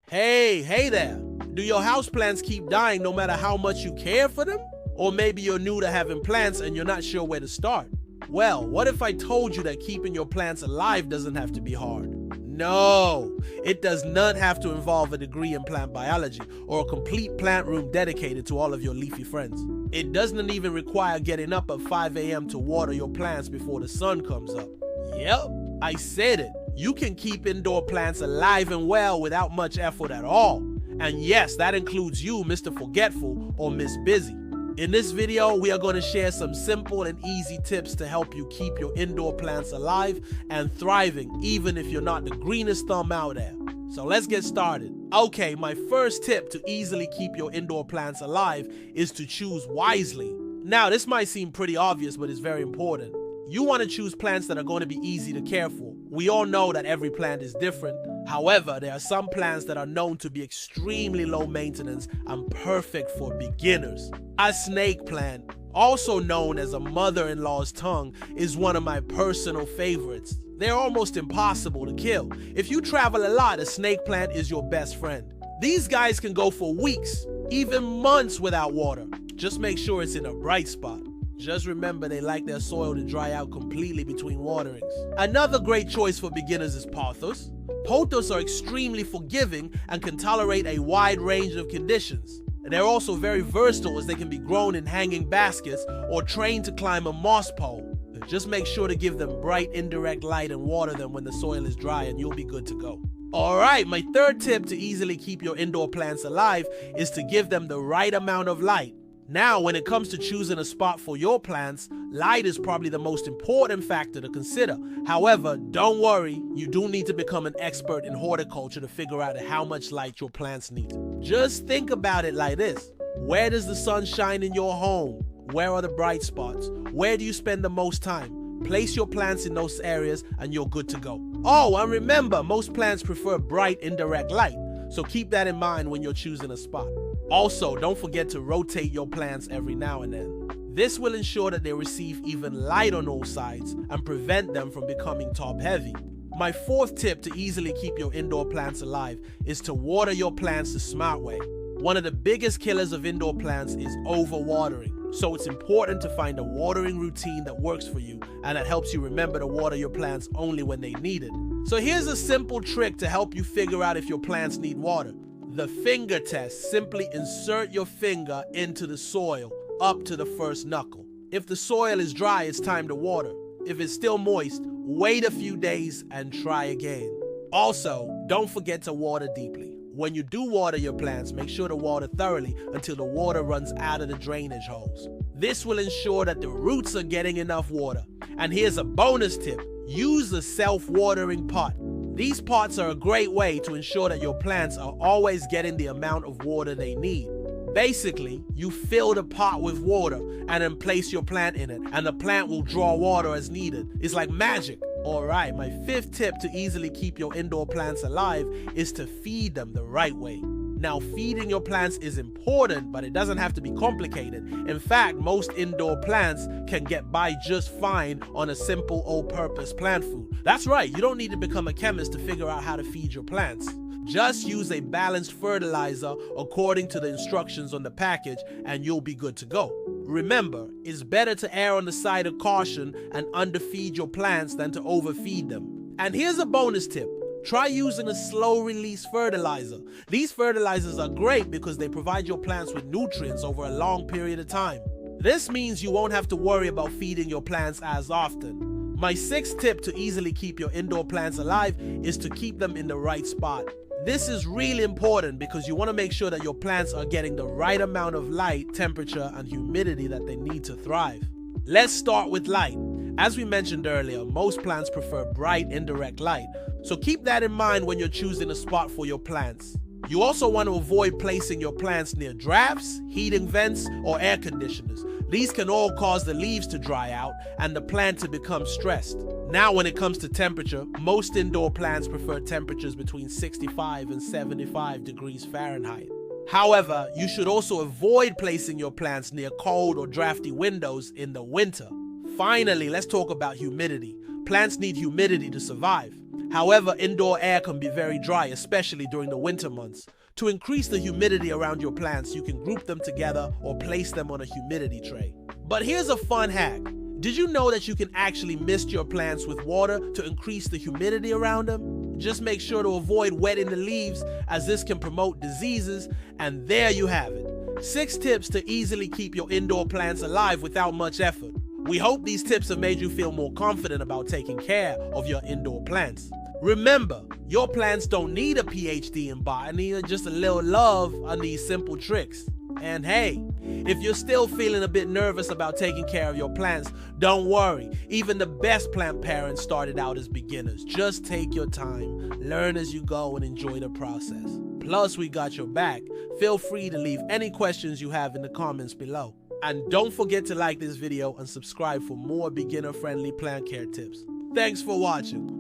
Hey there. Do your houseplants keep dying no matter how much you care for them? Or maybe you're new to having plants and you're not sure where to start. Well, what if I told you that keeping your plants alive doesn't have to be hard? No, it does not have to involve a degree in plant biology or a complete plant room dedicated to all of your leafy friends. It doesn't even require getting up at 5 a.m. to water your plants before the sun comes up. Yep, I said it. You can keep indoor plants alive and well without much effort at all. And yes, that includes you, Mr. Forgetful or Miss Busy. In this video, we are going to share some simple and easy tips to help you keep your indoor plants alive and thriving, even if you're not the greenest thumb out there. So let's get started. Okay, my first tip to easily keep your indoor plants alive is to choose wisely. Now, this might seem pretty obvious, but it's very important. You want to choose plants that are going to be easy to care for. We all know that every plant is different. However, there are some plants that are known to be extremely low maintenance and perfect for beginners. A snake plant, also known as a mother-in-law's tongue, is one of my personal favorites. They're almost impossible to kill. If you travel a lot, a snake plant is your best friend. These guys can go for weeks, even months without water. Just make sure it's in a bright spot. Just remember they like their soil to dry out completely between waterings. Another great choice for beginners is pothos. Pothos are extremely forgiving and can tolerate a wide range of conditions. They're also very versatile as they can be grown in hanging baskets or trained to climb a moss pole. Just make sure to give them bright indirect light and water them when the soil is dry and you'll be good to go. Alright, my third tip to easily keep your indoor plants alive is to give them the right amount of light. Now, when it comes to choosing a spot for your plants, light is probably the most important factor to consider. However, don't worry, you do need to become an expert in horticulture to figure out how much light your plants need. Just think about it like this. Where does the sun shine in your home? Where are the bright spots? Where do you spend the most time? Place your plants in those areas and you're good to go. Oh, and remember, most plants prefer bright indirect light, so keep that in mind when you're choosing a spot. Also, don't forget to rotate your plants every now and then. This will ensure that they receive even light on all sides and prevent them from becoming top heavy. My fourth tip to easily keep your indoor plants alive is to water your plants the smart way. One of the biggest killers of indoor plants is overwatering. So it's important to find a watering routine that works for you and that helps you remember to water your plants only when they need it. So here's a simple trick to help you figure out if your plants need water. The finger test. Simply insert your finger into the soil up to the first knuckle. If the soil is dry, it's time to water. If it's still moist, wait a few days and try again. Also, don't forget to water deeply. When you do water your plants, make sure to water thoroughly until the water runs out of the drainage holes. This will ensure that the roots are getting enough water. And here's a bonus tip. Use a self-watering pot. These pots are a great way to ensure that your plants are always getting the amount of water they need. Basically, you fill the pot with water and then place your plant in it, and the plant will draw water as needed. It's like magic. Alright, my fifth tip to easily keep your indoor plants alive is to feed them the right way. Now, feeding your plants is important, but it doesn't have to be complicated. In fact, most indoor plants can get by just fine on a simple all-purpose plant food. That's right, you don't need to become a chemist to figure out how to feed your plants. Just use a balanced fertilizer according to the instructions on the package and you'll be good to go. Remember, it's better to err on the side of caution and underfeed your plants than to overfeed them. And here's a bonus tip. Try using a slow-release fertilizer. These fertilizers are great because they provide your plants with nutrients over a long period of time. This means you won't have to worry about feeding your plants as often. My sixth tip to easily keep your indoor plants alive is to keep them in the right spot. This is really important because you want to make sure that your plants are getting the right amount of light, temperature, and humidity that they need to thrive. Let's start with light. As we mentioned earlier, most plants prefer bright indirect light, so keep that in mind when you're choosing a spot for your plants. You also want to avoid placing your plants near drafts, heating vents, or air conditioners. These can all cause the leaves to dry out and the plant to become stressed. Now, when it comes to temperature, most indoor plants prefer temperatures between 65 and 75 degrees Fahrenheit. However, you should also avoid placing your plants near cold or drafty windows in the winter. Finally, let's talk about humidity. Plants need humidity to survive. However, indoor air can be very dry, especially during the winter months. To increase the humidity around your plants, you can group them together or place them on a humidity tray. But here's a fun hack. Did you know that you can actually mist your plants with water to increase the humidity around them? Just make sure to avoid wetting the leaves, as this can promote diseases. And there you have it. 6 tips to easily keep your indoor plants alive without much effort. We hope these tips have made you feel more confident about taking care of your indoor plants. Remember, your plants don't need a PhD in botany or just a little love on these simple tricks. And hey, if you're still feeling a bit nervous about taking care of your plants, don't worry. Even the best plant parents started out as beginners. Just take your time, learn as you go, and enjoy the process. Plus, we got your back. Feel free to leave any questions you have in the comments below. And don't forget to like this video and subscribe for more beginner-friendly plant care tips. Thanks for watching.